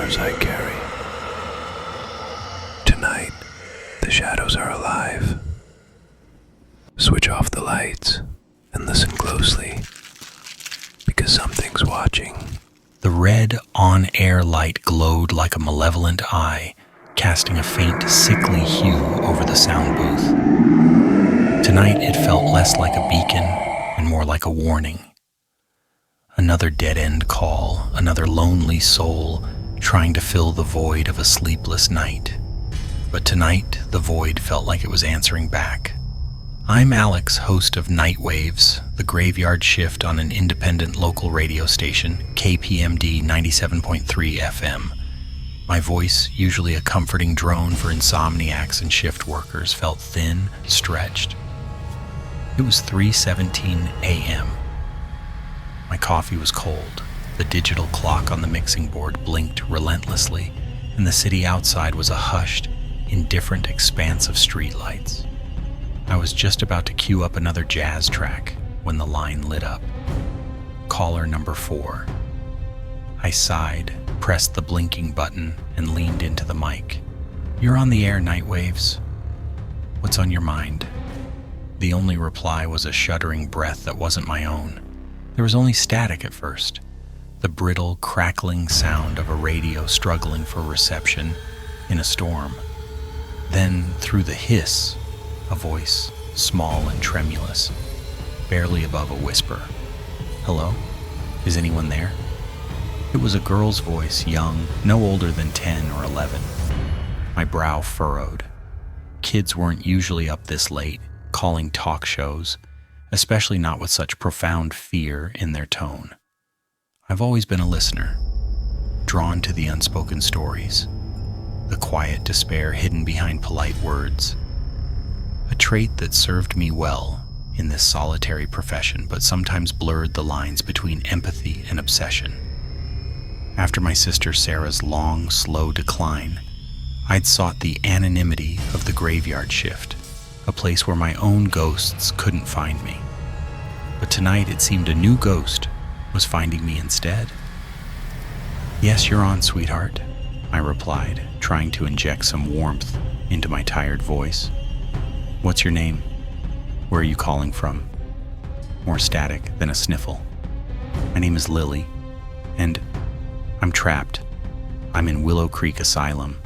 scars I carry. Tonight, the shadows are alive. Switch off the lights and listen closely, because something's watching. The red on-air light glowed like a malevolent eye, casting a faint, sickly hue over the sound booth. Tonight it felt less like a beacon and more like a warning. Another dead-end call, another lonely soul trying to fill the void of a sleepless night. But tonight, the void felt like it was answering back. I'm Alex, host of Nightwaves, the graveyard shift on an independent local radio station, KPMD 97.3 FM. My voice, usually a comforting drone for insomniacs and shift workers, felt thin, stretched. It was 3:17 a.m. My coffee was cold. The digital clock on the mixing board blinked relentlessly, and the city outside was a hushed, indifferent expanse of streetlights. I was just about to cue up another jazz track when the line lit up. Caller number 4. I sighed, pressed the blinking button, and leaned into the mic. "You're on the air, Nightwaves. What's on your mind?" The only reply was a shuddering breath that wasn't my own. There was only static at first, the brittle, crackling sound of a radio struggling for reception in a storm. Then, through the hiss, a voice, small and tremulous, barely above a whisper. "Hello? Is anyone there?" It was a girl's voice, young, no older than 10 or 11. My brow furrowed. Kids weren't usually up this late, calling talk shows, especially not with such profound fear in their tone. I've always been a listener, drawn to the unspoken stories, the quiet despair hidden behind polite words, a trait that served me well in this solitary profession, but sometimes blurred the lines between empathy and obsession. After my sister Sarah's long, slow decline, I'd sought the anonymity of the graveyard shift, a place where my own ghosts couldn't find me. But tonight it seemed a new ghost was finding me instead. "Yes, you're on, sweetheart," I replied, trying to inject some warmth into my tired voice. "What's your name? Where are you calling from?" More static than a sniffle. "My name is Lily, and I'm trapped. I'm in Willow Creek Asylum."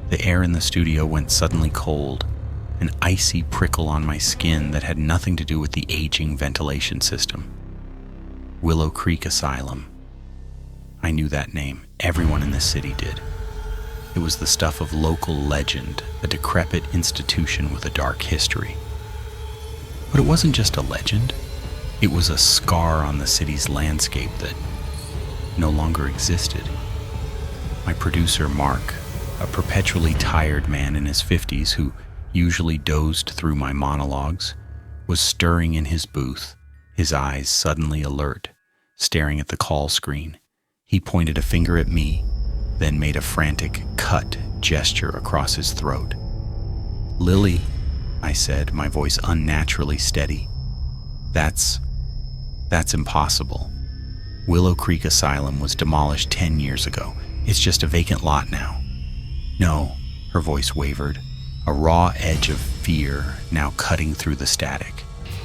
The air in the studio went suddenly cold, an icy prickle on my skin that had nothing to do with the aging ventilation system. Willow Creek Asylum. I knew that name. Everyone in this city did. It was the stuff of local legend, a decrepit institution with a dark history. But it wasn't just a legend. It was a scar on the city's landscape that no longer existed. My producer, Mark, a perpetually tired man in his 50s who usually dozed through my monologues, was stirring in his booth, his eyes suddenly alert, staring at the call screen. He pointed a finger at me, then made a frantic cut gesture across his throat. "Lily," I said, my voice unnaturally steady. That's impossible. Willow Creek Asylum was demolished 10 years ago. It's just a vacant lot now." "No," her voice wavered, a raw edge of fear now cutting through the static.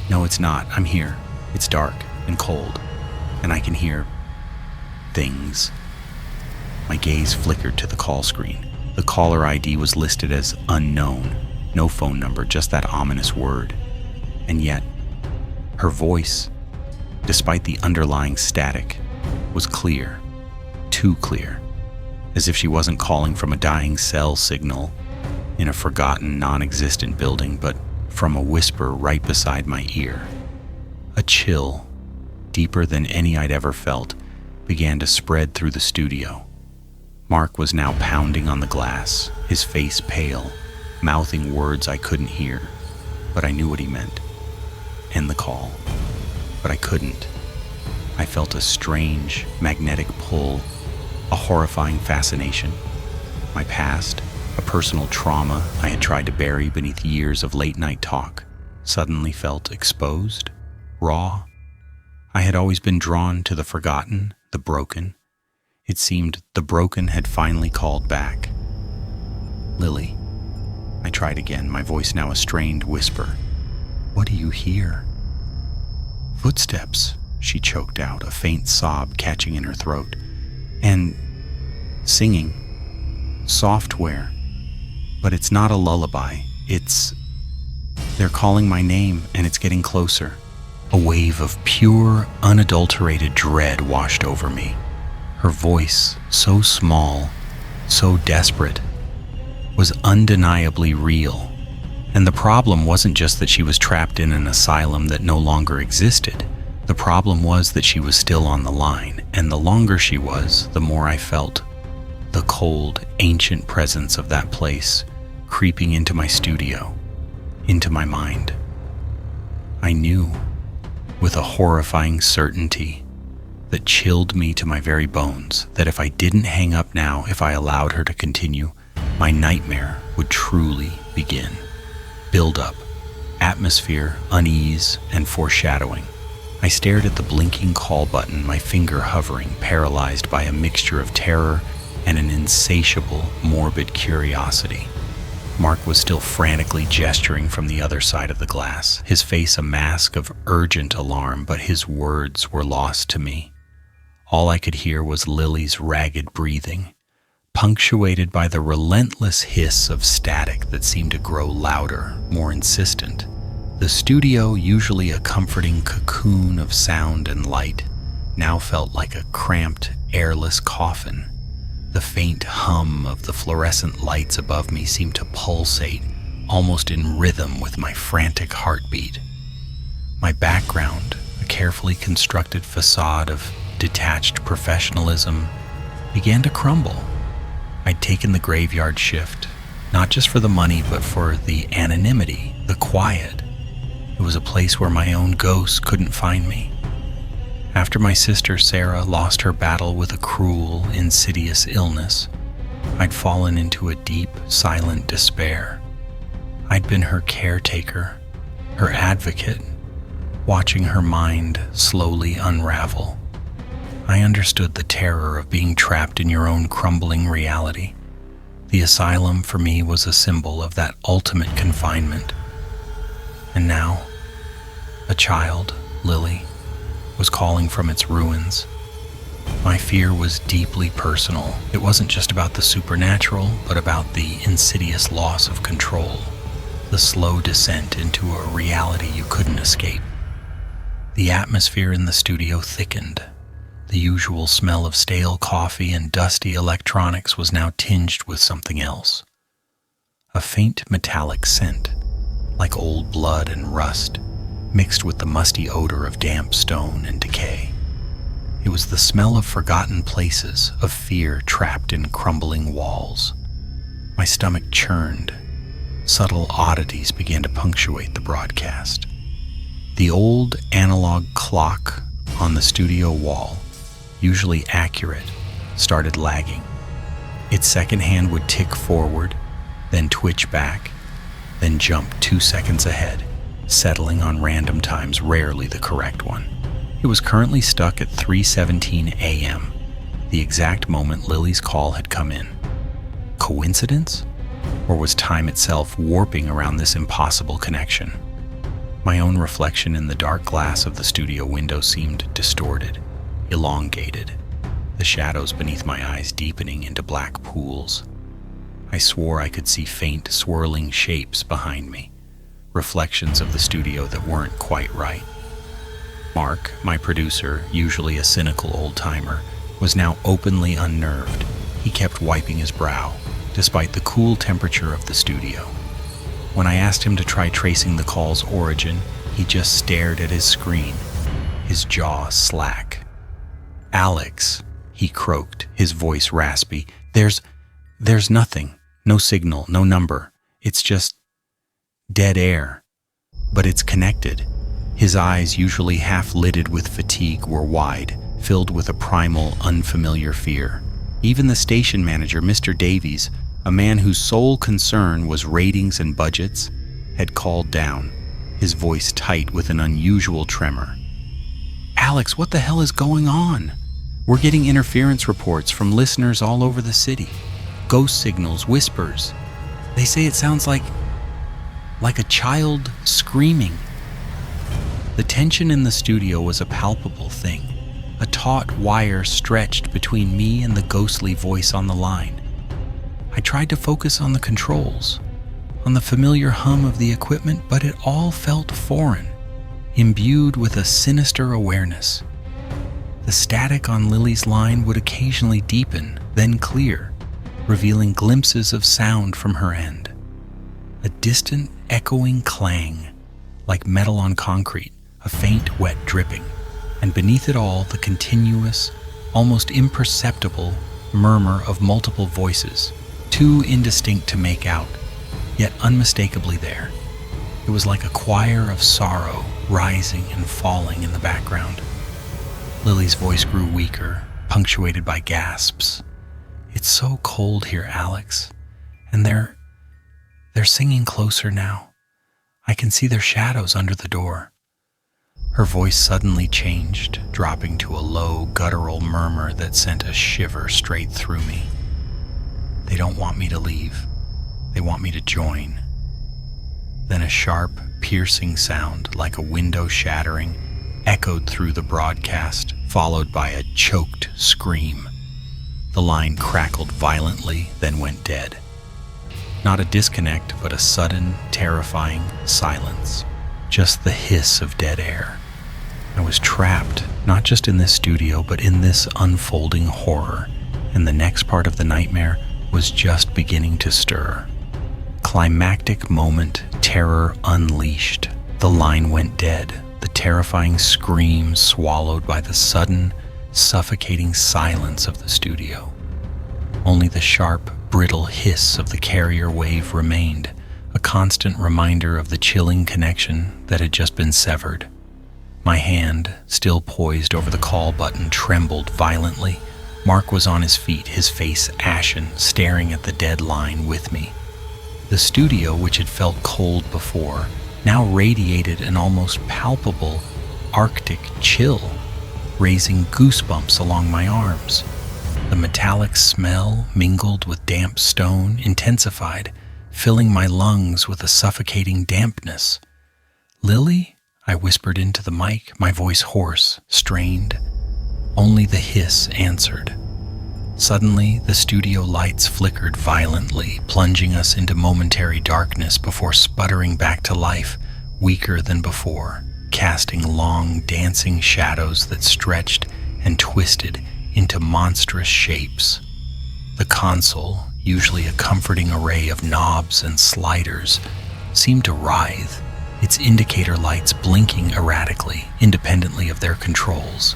"No, it's not. I'm here. It's dark and cold, and I can hear things." My gaze flickered to the call screen. The caller ID was listed as unknown. No phone number, just that ominous word. And yet, her voice, despite the underlying static, was clear. Too clear. As if she wasn't calling from a dying cell signal in a forgotten, non-existent building, but from a whisper right beside my ear. A chill, deeper than any I'd ever felt, began to spread through the studio. Mark was now pounding on the glass, his face pale, mouthing words I couldn't hear, but I knew what he meant. End the call. But I couldn't. I felt a strange, magnetic pull, a horrifying fascination. My past, a personal trauma I had tried to bury beneath years of late-night talk, suddenly felt exposed, raw. I had always been drawn to the forgotten, the broken. It seemed the broken had finally called back. "Lily." I tried again, my voice now a strained whisper. "What do you hear?" "Footsteps," she choked out, a faint sob catching in her throat. "And singing. Software. But it's not a lullaby. They're calling my name, and it's getting closer." A wave of pure, unadulterated dread washed over me. Her voice, so small, so desperate, was undeniably real. And the problem wasn't just that she was trapped in an asylum that no longer existed. The problem was that she was still on the line, and the longer she was, the more I felt the cold, ancient presence of that place creeping into my studio, into my mind. I knew, with a horrifying certainty that chilled me to my very bones, that if I didn't hang up now, if I allowed her to continue, my nightmare would truly begin. Build-up, atmosphere, unease, and foreshadowing. I stared at the blinking call button, my finger hovering, paralyzed by a mixture of terror and an insatiable, morbid curiosity. Mark was still frantically gesturing from the other side of the glass, his face a mask of urgent alarm, but his words were lost to me. All I could hear was Lily's ragged breathing, punctuated by the relentless hiss of static that seemed to grow louder, more insistent. The studio, usually a comforting cocoon of sound and light, now felt like a cramped, airless coffin. The faint hum of the fluorescent lights above me seemed to pulsate, almost in rhythm with my frantic heartbeat. My background, a carefully constructed facade of detached professionalism, began to crumble. I'd taken the graveyard shift, not just for the money, but for the anonymity, the quiet. It was a place where my own ghost couldn't find me. After my sister Sarah lost her battle with a cruel, insidious illness, I'd fallen into a deep, silent despair. I'd been her caretaker, her advocate, watching her mind slowly unravel. I understood the terror of being trapped in your own crumbling reality. The asylum for me was a symbol of that ultimate confinement. And now, a child, Lily, was calling from its ruins. My fear was deeply personal. It wasn't just about the supernatural, but about the insidious loss of control, the slow descent into a reality you couldn't escape. The atmosphere in the studio thickened. The usual smell of stale coffee and dusty electronics was now tinged with something else. A faint metallic scent, like old blood and rust, mixed with the musty odor of damp stone and decay. It was the smell of forgotten places, of fear trapped in crumbling walls. My stomach churned. Subtle oddities began to punctuate the broadcast. The old analog clock on the studio wall, usually accurate, started lagging. Its second hand would tick forward, then twitch back, then jump 2 seconds ahead, settling on random times, rarely the correct one. It was currently stuck at 3:17 a.m., the exact moment Lily's call had come in. Coincidence? Or was time itself warping around this impossible connection? My own reflection in the dark glass of the studio window seemed distorted, elongated, the shadows beneath my eyes deepening into black pools. I swore I could see faint, swirling shapes behind me, reflections of the studio that weren't quite right. Mark, my producer, usually a cynical old-timer, was now openly unnerved. He kept wiping his brow, despite the cool temperature of the studio. When I asked him to try tracing the call's origin, he just stared at his screen, his jaw slack. "Alex," he croaked, his voice raspy, There's nothing. No signal, no number. It's just dead air. But it's connected." His eyes, usually half-lidded with fatigue, were wide, filled with a primal, unfamiliar fear. Even the station manager, Mr. Davies, a man whose sole concern was ratings and budgets, had called down, his voice tight with an unusual tremor. "Alex, what the hell is going on? We're getting interference reports from listeners all over the city. Ghost signals, whispers. They say it sounds like a child screaming. The tension in the studio was a palpable thing. A taut wire stretched between me and the ghostly voice on the line. I tried to focus on the controls, on the familiar hum of the equipment, but it all felt foreign, imbued with a sinister awareness. The static on Lily's line would occasionally deepen, then clear, revealing glimpses of sound from her end. A distant, echoing clang, like metal on concrete, a faint, wet dripping, and beneath it all, the continuous, almost imperceptible murmur of multiple voices, too indistinct to make out, yet unmistakably there. It was like a choir of sorrow rising and falling in the background. Lily's voice grew weaker, punctuated by gasps. "It's so cold here, Alex. And they're singing closer now. I can see their shadows under the door." Her voice suddenly changed, dropping to a low, guttural murmur that sent a shiver straight through me. "They don't want me to leave. They want me to join." Then a sharp, piercing sound, like a window shattering, echoed through the broadcast, followed by a choked scream. The line crackled violently, then went dead. Not a disconnect, but a sudden, terrifying silence. Just the hiss of dead air. I was trapped, not just in this studio, but in this unfolding horror, and the next part of the nightmare was just beginning to stir. Climactic moment, terror unleashed. The line went dead, the terrifying scream swallowed by the sudden, suffocating silence of the studio. Only the sharp, brittle hiss of the carrier wave remained, a constant reminder of the chilling connection that had just been severed. My hand, still poised over the call button, trembled violently. Mark was on his feet, his face ashen, staring at the dead line with me. The studio, which had felt cold before, now radiated an almost palpable Arctic chill, raising goosebumps along my arms. The metallic smell, mingled with damp stone, intensified, filling my lungs with a suffocating dampness. "Lily?" I whispered into the mic, my voice hoarse, strained. Only the hiss answered. Suddenly, the studio lights flickered violently, plunging us into momentary darkness before sputtering back to life, weaker than before, casting long, dancing shadows that stretched and twisted into monstrous shapes. The console, usually a comforting array of knobs and sliders, seemed to writhe, its indicator lights blinking erratically, independently of their controls.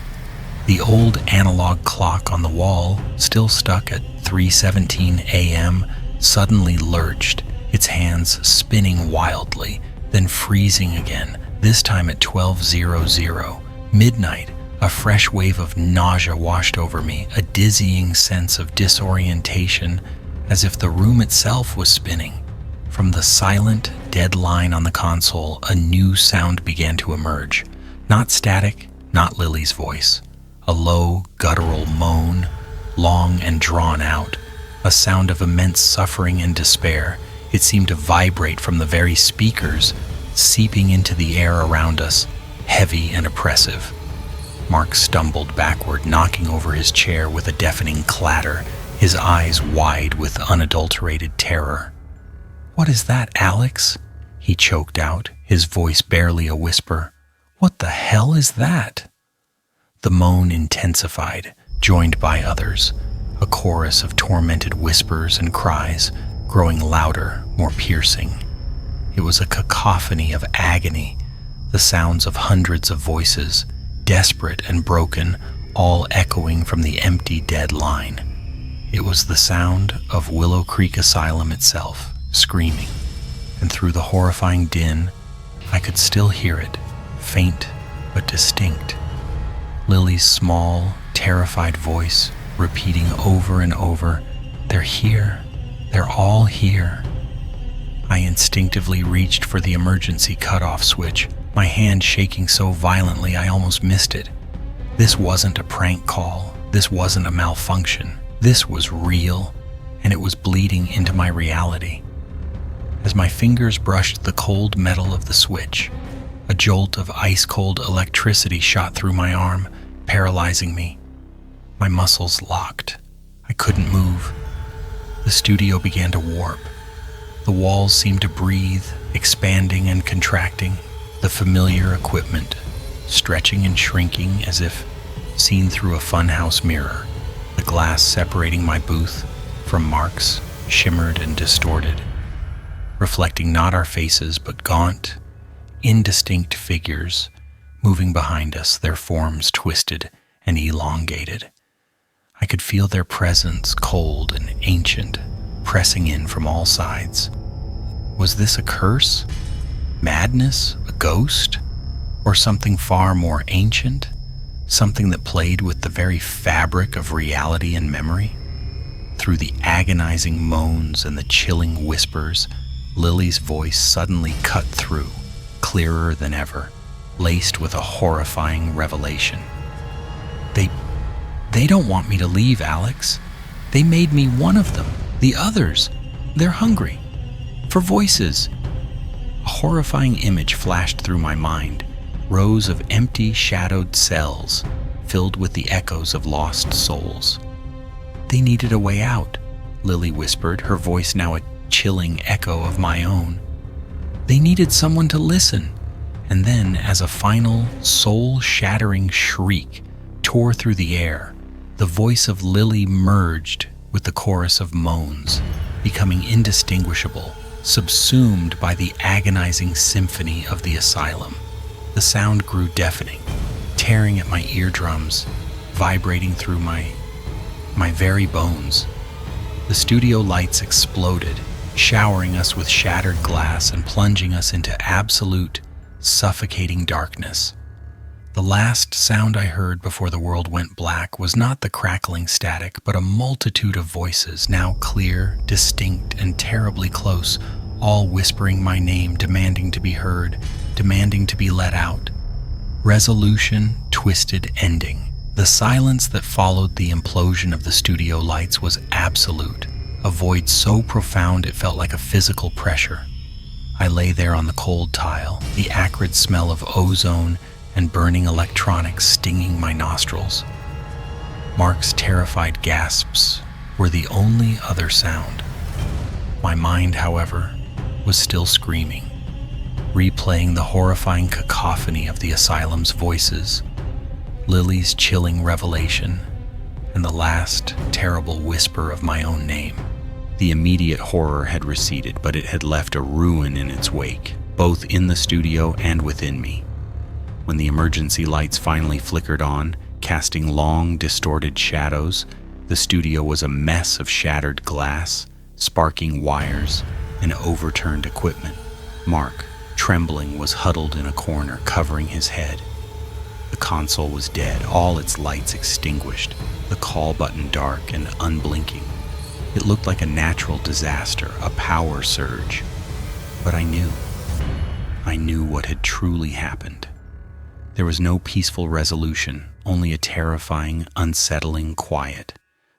The old analog clock on the wall, still stuck at 3:17 a.m., suddenly lurched, its hands spinning wildly, then freezing again, this time at 12:00. Midnight, a fresh wave of nausea washed over me, a dizzying sense of disorientation, as if the room itself was spinning. From the silent, dead line on the console, a new sound began to emerge. Not static, not Lily's voice. A low, guttural moan, long and drawn out. A sound of immense suffering and despair. It seemed to vibrate from the very speakers, seeping into the air around us, heavy and oppressive. Mark stumbled backward, knocking over his chair with a deafening clatter, his eyes wide with unadulterated terror. "What is that, Alex?" he choked out, his voice barely a whisper. "What the hell is that?" The moan intensified, joined by others, a chorus of tormented whispers and cries, growing louder, more piercing. It was a cacophony of agony, the sounds of hundreds of voices, desperate and broken, all echoing from the empty dead line. It was the sound of Willow Creek Asylum itself, screaming, and through the horrifying din, I could still hear it, faint but distinct. Lily's small, terrified voice repeating over and over, "They're here. They're all here." I instinctively reached for the emergency cutoff switch, my hand shaking so violently I almost missed it. This wasn't a prank call. This wasn't a malfunction. This was real, and it was bleeding into my reality. As my fingers brushed the cold metal of the switch, a jolt of ice-cold electricity shot through my arm, paralyzing me. My muscles locked. I couldn't move. The studio began to warp. The walls seemed to breathe, expanding and contracting, the familiar equipment stretching and shrinking as if seen through a funhouse mirror. The glass separating my booth from Mark's shimmered and distorted, reflecting not our faces but gaunt, indistinct figures moving behind us, their forms twisted and elongated. I could feel their presence, cold and ancient, pressing in from all sides. Was this a curse? Madness? A ghost? Or something far more ancient? Something that played with the very fabric of reality and memory? Through the agonizing moans and the chilling whispers, Lily's voice suddenly cut through, clearer than ever, laced with a horrifying revelation. They don't want me to leave, Alex. They made me one of them. The others, they're hungry for voices. A horrifying image flashed through my mind, rows of empty, shadowed cells filled with the echoes of lost souls. They needed a way out, Lily whispered, her voice now a chilling echo of my own. They needed someone to listen. And then, as a final, soul-shattering shriek tore through the air, the voice of Lily merged with the chorus of moans, becoming indistinguishable, subsumed by the agonizing symphony of the asylum. The sound grew deafening, tearing at my eardrums, vibrating through my very bones. The studio lights exploded, showering us with shattered glass and plunging us into absolute, suffocating darkness. The last sound I heard before the world went black was not the crackling static, but a multitude of voices, now clear, distinct, and terribly close, all whispering my name, demanding to be heard, demanding to be let out. Resolution, twisted ending. The silence that followed the implosion of the studio lights was absolute, a void so profound it felt like a physical pressure. I lay there on the cold tile, the acrid smell of ozone and burning electronics stinging my nostrils. Mark's terrified gasps were the only other sound. My mind, however, was still screaming, replaying the horrifying cacophony of the asylum's voices, Lily's chilling revelation, and the last terrible whisper of my own name. The immediate horror had receded, but it had left a ruin in its wake, both in the studio and within me. When the emergency lights finally flickered on, casting long, distorted shadows, the studio was a mess of shattered glass, sparking wires, and overturned equipment. Mark, trembling, was huddled in a corner, covering his head. The console was dead, all its lights extinguished, the call button dark and unblinking. It looked like a natural disaster, a power surge. But I knew what had truly happened. There was no peaceful resolution, only a terrifying, unsettling quiet.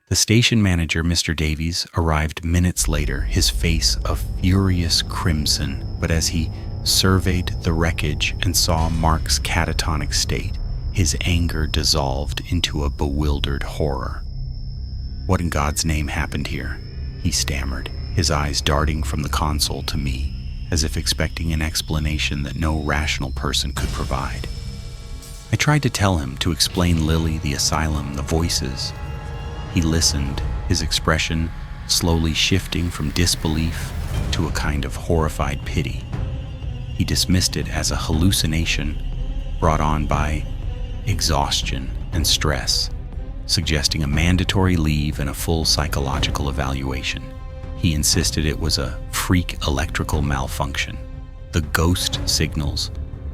The station manager, Mr. Davies, arrived minutes later, his face a furious crimson, but as he surveyed the wreckage and saw Mark's catatonic state, his anger dissolved into a bewildered horror. "What in God's name happened here?" he stammered, his eyes darting from the console to me, as if expecting an explanation that no rational person could provide. I tried to tell him, to explain Lily, the asylum, the voices. He listened, his expression slowly shifting from disbelief to a kind of horrified pity. He dismissed it as a hallucination brought on by exhaustion and stress, suggesting a mandatory leave and a full psychological evaluation. He insisted it was a freak electrical malfunction, the ghost signals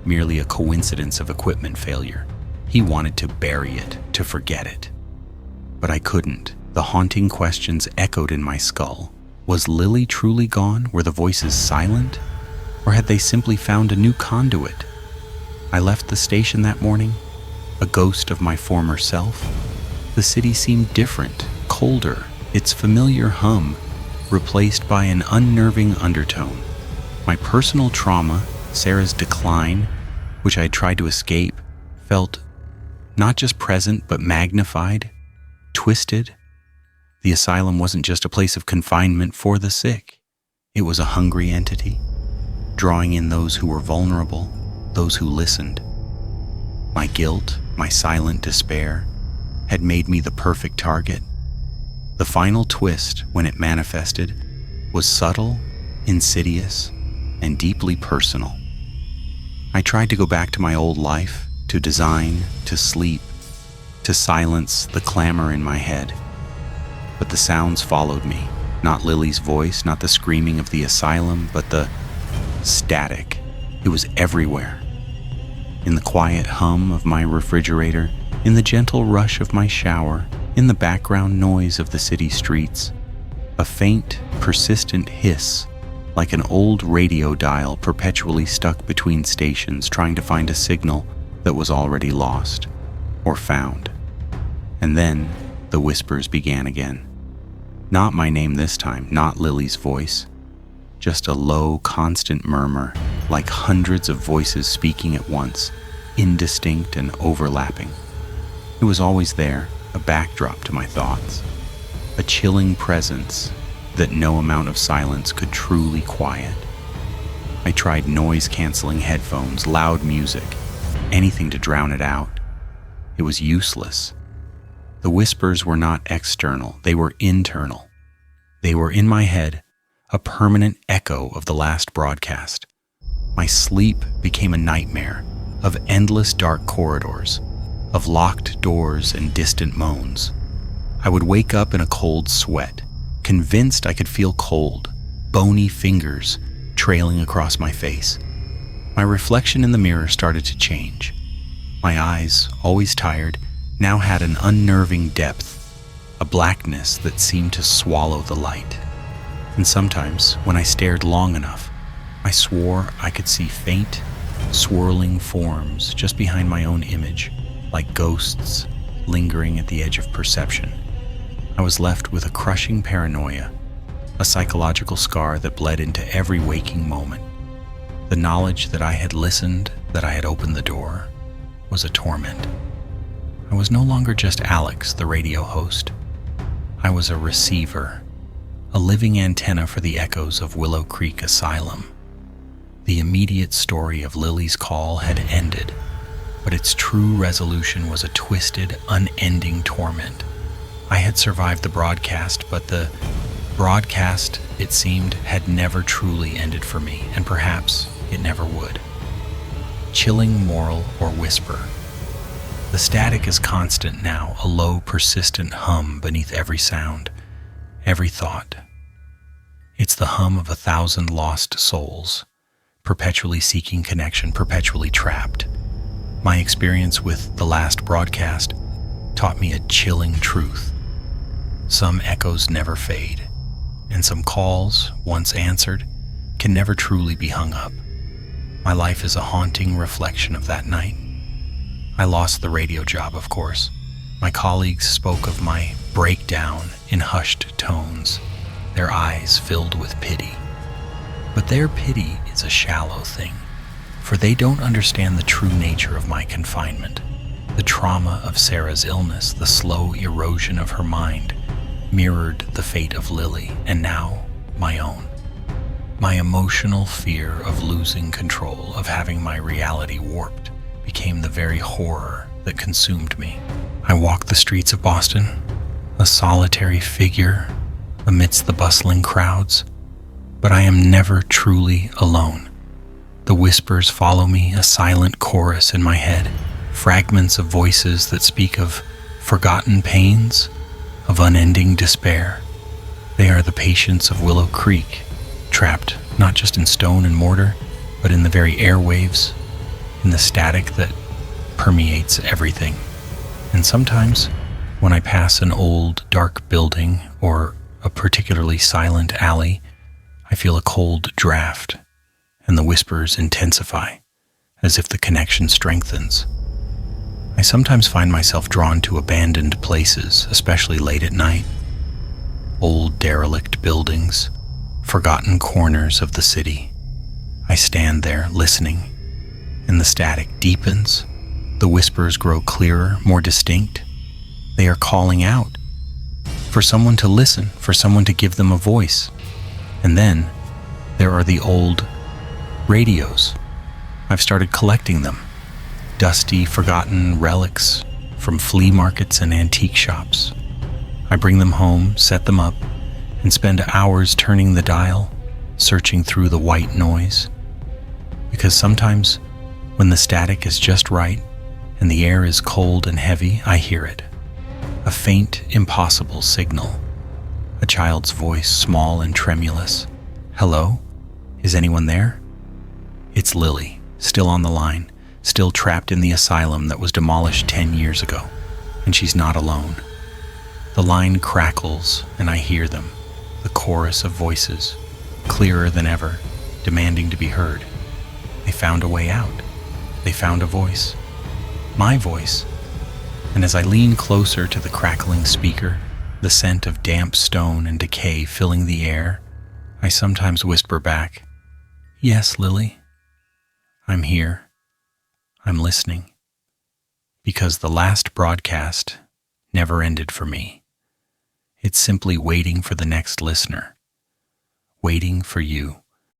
merely a coincidence of equipment failure. He wanted to bury it, to forget it. But I couldn't. The haunting questions echoed in my skull. Was Lily truly gone? Were the voices silent? Or had they simply found a new conduit? I left the station that morning, a ghost of my former self. The The city seemed different, colder, its familiar hum replaced by an unnerving undertone. My personal trauma, Sarah's decline, which I had tried to escape, felt not just present but magnified, twisted. The asylum wasn't just a place of confinement for the sick. It was a hungry entity, drawing in those who were vulnerable, those who listened. My guilt, my silent despair, had made me the perfect target. The final twist, when it manifested, was subtle, insidious, and deeply personal. I tried to go back to my old life, to design, to sleep, to silence the clamor in my head. But the sounds followed me, not Lily's voice, not the screaming of the asylum, but the static. It was everywhere. In the quiet hum of my refrigerator, in the gentle rush of my shower, in the background noise of the city streets, a faint, persistent hiss, like an old radio dial perpetually stuck between stations trying to find a signal that was already lost or found. And then the whispers began again. Not my name this time, not Lily's voice, just a low, constant murmur, like hundreds of voices speaking at once, indistinct and overlapping. It was always there, a backdrop to my thoughts, a chilling presence that no amount of silence could truly quiet. I tried noise-canceling headphones, loud music, anything to drown it out. It was useless. The whispers were not external, they were internal. They were in my head, a permanent echo of the last broadcast. My sleep became a nightmare of endless dark corridors, of locked doors and distant moans. I would wake up in a cold sweat, convinced I could feel cold, bony fingers trailing across my face. My reflection in the mirror started to change. My eyes, always tired, now had an unnerving depth, a blackness that seemed to swallow the light. And sometimes, when I stared long enough, I swore I could see faint, swirling forms just behind my own image, like ghosts lingering at the edge of perception. I was left with a crushing paranoia, a psychological scar that bled into every waking moment. The knowledge that I had listened, that I had opened the door, was a torment. I was no longer just Alex, the radio host. I was a receiver, a living antenna for the echoes of Willow Creek Asylum. The immediate story of Lily's call had ended, but its true resolution was a twisted, unending torment. I had survived the broadcast, but the broadcast, it seemed, had never truly ended for me, and perhaps it never would. Chilling moral or whisper. The static is constant now, a low, persistent hum beneath every sound, every thought. It's the hum of 1,000 lost souls, perpetually seeking connection, perpetually trapped. My experience with the last broadcast taught me a chilling truth. Some echoes never fade, and some calls, once answered, can never truly be hung up. My life is a haunting reflection of that night. I lost the radio job, of course. My colleagues spoke of my breakdown in hushed tones, their eyes filled with pity. But their pity is a shallow thing, for they don't understand the true nature of my confinement, the trauma of Sarah's illness, the slow erosion of her mind, mirrored the fate of Lily, and now my own. My emotional fear of losing control, of having my reality warped, became the very horror that consumed me. I walked the streets of Boston, a solitary figure amidst the bustling crowds, but I am never truly alone. The whispers follow me, a silent chorus in my head, fragments of voices that speak of forgotten pains, of unending despair. They are the patients of Willow Creek, trapped not just in stone and mortar, but in the very airwaves, in the static that permeates everything. And sometimes, when I pass an old, dark building or a particularly silent alley, I feel a cold draft, and the whispers intensify, as if the connection strengthens. I sometimes find myself drawn to abandoned places, especially late at night. Old derelict buildings, forgotten corners of the city. I stand there listening, and the static deepens. The whispers grow clearer, more distinct. They are calling out for someone to listen, for someone to give them a voice. And then there are the old radios. I've started collecting them. Dusty, forgotten relics from flea markets and antique shops. I bring them home, set them up, and spend hours turning the dial, searching through the white noise. Because sometimes, when the static is just right and the air is cold and heavy, I hear it. A faint, impossible signal. A child's voice, small and tremulous. Hello? Is anyone there? It's Lily, still on the line, still trapped in the asylum that was demolished 10 years ago. And she's not alone. The line crackles, and I hear them, the chorus of voices, clearer than ever, demanding to be heard. They found a way out. They found a voice. My voice. And as I lean closer to the crackling speaker, the scent of damp stone and decay filling the air, I sometimes whisper back, "Yes, Lily. I'm here. I'm listening." Because the last broadcast never ended for me. It's simply waiting for the next listener, waiting for you.